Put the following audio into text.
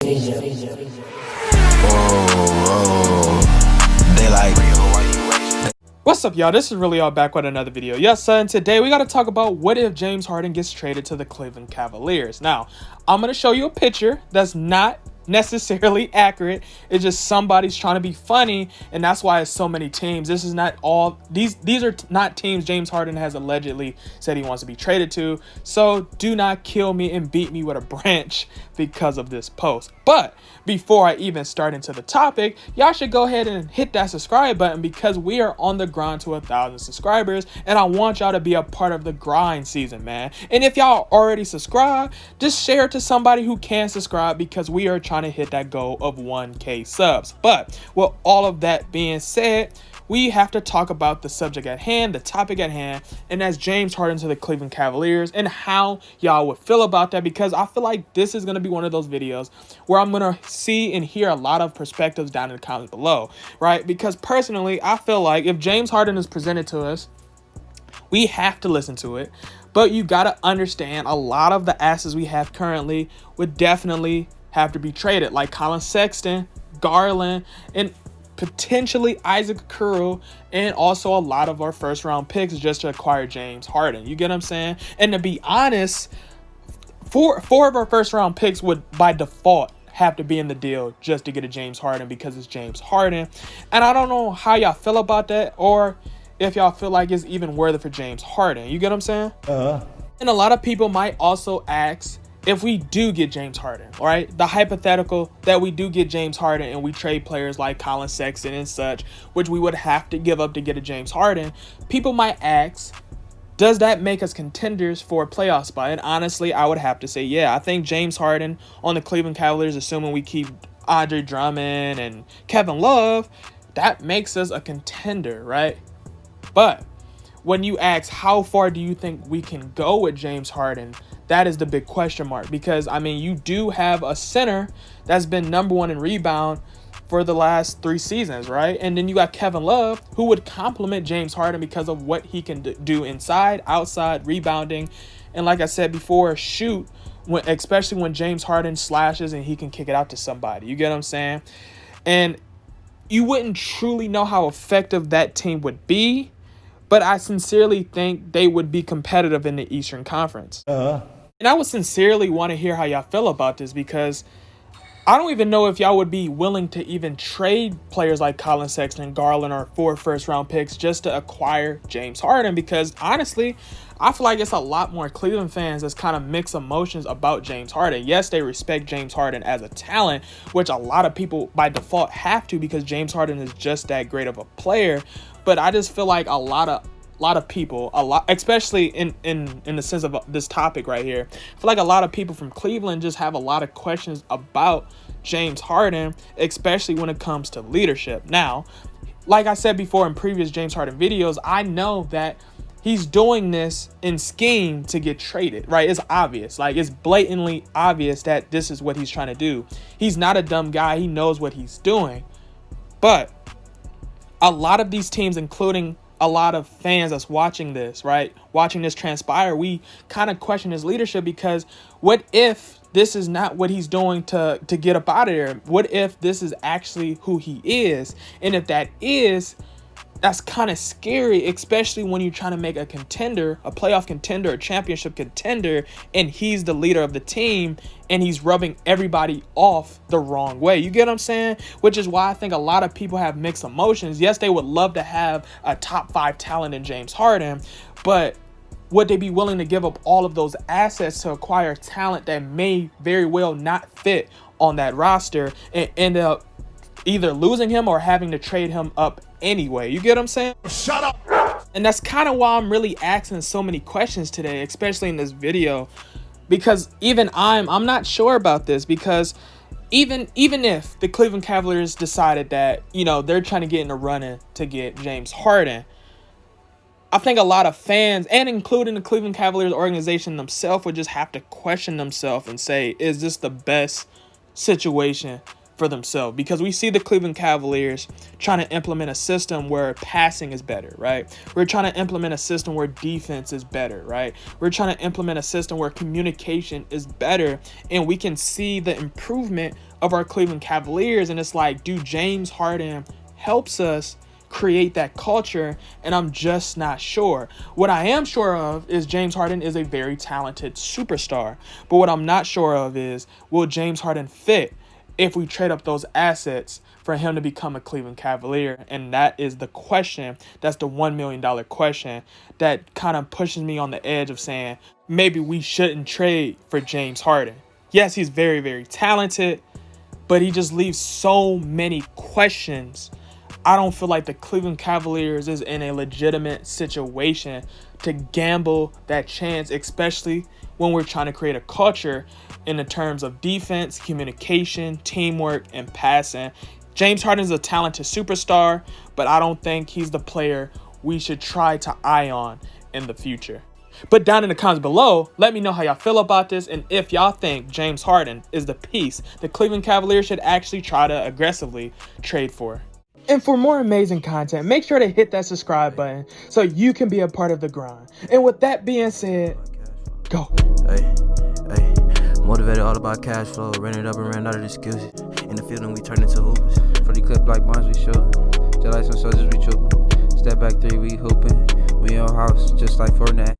They like. What's up, y'all? This is Relly all back with another video. Yes, son. Today we got to talk about what if James Harden gets traded to the Cleveland Cavaliers. Now, I'm going to show you a picture that's not necessarily accurate. It's just somebody's trying to be funny, and that's why it's so many teams. This is not all these are not teams James Harden has allegedly said he wants to be traded to. So do not kill me and beat me with a branch because of this post. But before I even start into the topic, y'all should go ahead and hit that subscribe button because we are on the grind to 1,000 subscribers, and I want y'all to be a part of the grind season, man. And if y'all already subscribed, just share it to somebody who can subscribe because we are trying to hit that goal of 1K subs. But with all of that being said, we have to talk about the subject at hand, the topic at hand, and that's James Harden to the Cleveland Cavaliers and how y'all would feel about that, because I feel like this is going to be one of those videos where I'm going to see and hear a lot of perspectives down in the comments below, right? Because personally, I feel like if James Harden is presented to us, we have to listen to it. But you got to understand a lot of the assets we have currently would definitely have to be traded, like Collin Sexton, Garland, and potentially Isaac Okoro, and also a lot of our first round picks just to acquire James Harden. You get what I'm saying? And to be honest, four of our first round picks would by default have to be in the deal just to get a James Harden because it's James Harden. And I don't know how y'all feel about that, or if y'all feel like it's even worth it for James Harden. You get what I'm saying? And a lot of people might also ask, if we do get James Harden, all right, the hypothetical that we do get James Harden and we trade players like Collin Sexton and such, which we would have to give up to get a James Harden, people might ask, does that make us contenders for a playoff spot? And honestly, I would have to say, yeah. I think James Harden on the Cleveland Cavaliers, assuming we keep Andre Drummond and Kevin Love, that makes us a contender, right? But when you ask how far do you think we can go with James Harden, that is the big question mark, because I mean, you do have a center that's been #1 in rebound for the last 3 seasons, right? And then you got Kevin Love, who would complement James Harden because of what he can do inside, outside, rebounding, and like I said before, shoot, especially when James Harden slashes and he can kick it out to somebody. You get what I'm saying? And you wouldn't truly know how effective that team would be, but I sincerely think they would be competitive in the Eastern Conference. And I would sincerely want to hear how y'all feel about this, because I don't even know if y'all would be willing to even trade players like Collin Sexton, Garland, or 4 first-round picks just to acquire James Harden, because honestly, I feel like it's a lot more Cleveland fans that's kind of mixed emotions about James Harden. Yes, they respect James Harden as a talent, which a lot of people by default have to because James Harden is just that great of a player. But I just feel like a lot of people, especially in the sense of this topic right here, I feel like a lot of people from Cleveland just have a lot of questions about James Harden, especially when it comes to leadership. Now, like I said before in previous James Harden videos, I know that he's doing this in scheme to get traded, right? It's obvious. Like, it's blatantly obvious that this is what he's trying to do. He's not a dumb guy. He knows what he's doing. But a lot of these teams, including a lot of fans that's watching this, right, watching this transpire, we kind of question his leadership, because what if this is not what he's doing to get up out of there? What if this is actually who he is? And if that is, that's kind of scary, especially when you're trying to make a contender, a playoff contender, a championship contender, and he's the leader of the team and he's rubbing everybody off the wrong way. You get what I'm saying? Which is why I think a lot of people have mixed emotions. Yes, they would love to have a top 5 talent in James Harden, but would they be willing to give up all of those assets to acquire talent that may very well not fit on that roster and end up either losing him or having to trade him up anyway? You get what I'm saying? Shut up. And that's kind of why I'm really asking so many questions today, especially in this video, because even I'm not sure about this, because even if the Cleveland Cavaliers decided that, you know, they're trying to get in the running to get James Harden, I think a lot of fans, and including the Cleveland Cavaliers organization themselves, would just have to question themselves and say, is this the best situation for themselves, because we see the Cleveland Cavaliers trying to implement a system where passing is better, right? We're trying to implement a system where defense is better, right? We're trying to implement a system where communication is better, and we can see the improvement of our Cleveland Cavaliers. And it's like, dude, James Harden helps us create that culture, and I'm just not sure. What I am sure of is James Harden is a very talented superstar, but what I'm not sure of is, will James Harden fit if we trade up those assets for him to become a Cleveland Cavalier? And that is the question. That's the $1 million question that kind of pushes me on the edge of saying maybe we shouldn't trade for James Harden. Yes, he's very, very talented, but he just leaves so many questions. I don't feel like the Cleveland Cavaliers is in a legitimate situation to gamble that chance, especially when we're trying to create a culture in the terms of defense, communication, teamwork, and passing. James Harden is a talented superstar, but I don't think he's the player we should try to eye on in the future. But down in the comments below, let me know how y'all feel about this, and if y'all think James Harden is the piece the Cleveland Cavaliers should actually try to aggressively trade for. And for more amazing content, make sure to hit that subscribe button so you can be a part of the grind. And with that being said, go. Hey, motivated all about cash flow, ran it up and ran out of excuses. In the field and we turn into hoopers. For the clip like bonds we shoot, just like some soldiers we trooping. Step back 3, we hooping. We on house just like Fortnite.